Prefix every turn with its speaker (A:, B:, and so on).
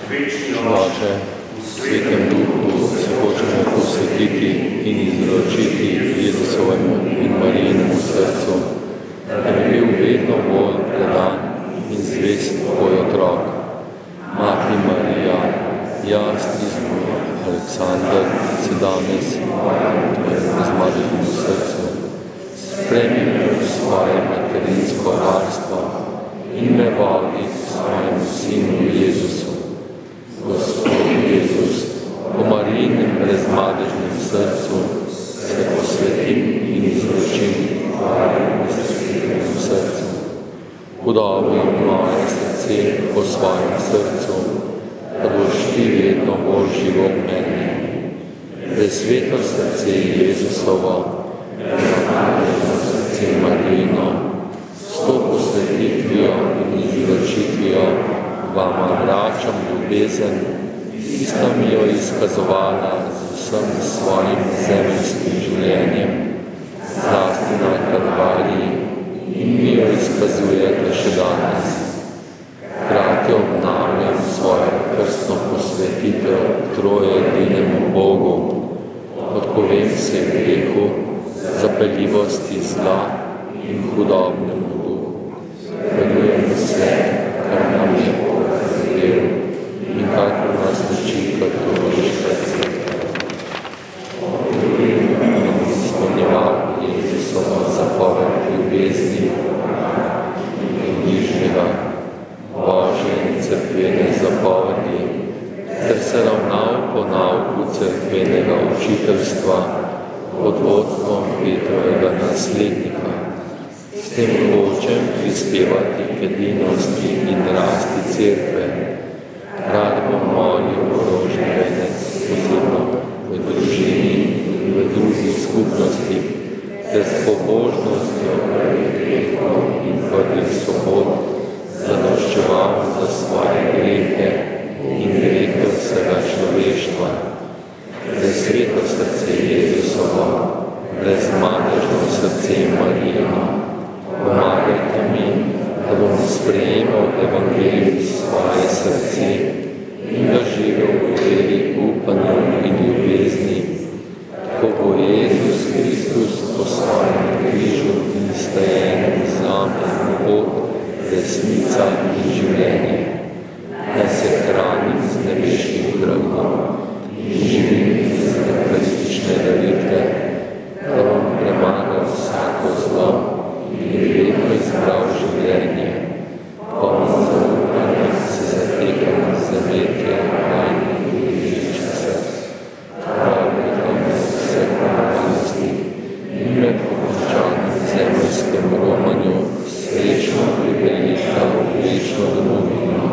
A: Oče, v Svetem Duhu se hočemo posvetiti in izročiti Jezusovemu in Marijinemu srcu, da bi bil vedno bolj predan in zvest tvoj otrok. Mati Marija, jaz izmoj, Aleksandar, se danes tvojem razmadežnemu srcu, spremi me v svoje materinsko varstvo in me vodi k svojemu Sinu Jezusu. Gospod Jezus, po Marijinem razmadežnem srcu se posvetim in izročim tvojemu svetemu srcu. Podobi moje srce po svojem srcu, da boš ti vedno bolj živo v meni. Presveto srce Jezusovo, razmadežno srce Marijino, s to posvetitvijo in izročitvijo vama vračam ljubezen, ki sta mi jo izkazovala z vsem svojim zemeljskim življenjem, zlasti na Kalvariji, in mi jo izkazujete še danes. Hkrati obnavljam svojo krstno posvetitev trojedinemu Bogu, odpovem se grehu, zapeljivosti zla in hudobnemu duhu. Verujem vse, kar nam je porazdelil in kakor nas uči katoliška cerkev. Izpolnjeval Jezusovo zapoved ljubezni in bližnjega, Božje in cerkvene zapovedi, ter se ravnal po nauku cerkvenega učiteljstva pod vodstvom Petrovega naslednika. S tem hočem prispevati k edinosti in rasti cerkve. Rad bom molil orožni venec, posebno v družini in v drugih skupnostih, ter s pobožnostjo in prvih sobot zadoščeval za svoje grehe in grehe vsega človeštva. Presveto srce Jezusovo, brezmadežno srce Marijino, pomagajte mi, da bom sprejemal evangelij v svoje srce in ga živel v veri, upanju in ljubezni, ko bo Jezus Kristus po svojem križu in stajenju zame pot, resnica in življenje, da se hranim z nebeškim krvnom in živim iz evharistične daritve, da bom premagal vsako zlo in vedno izbral življenje, polno zaupanja se zatekam z zametje najnih in bližnjih src. Pravite me vseh pomalosti in me po končanem zemeljskem romanju srečno pripeljita v večno domovino.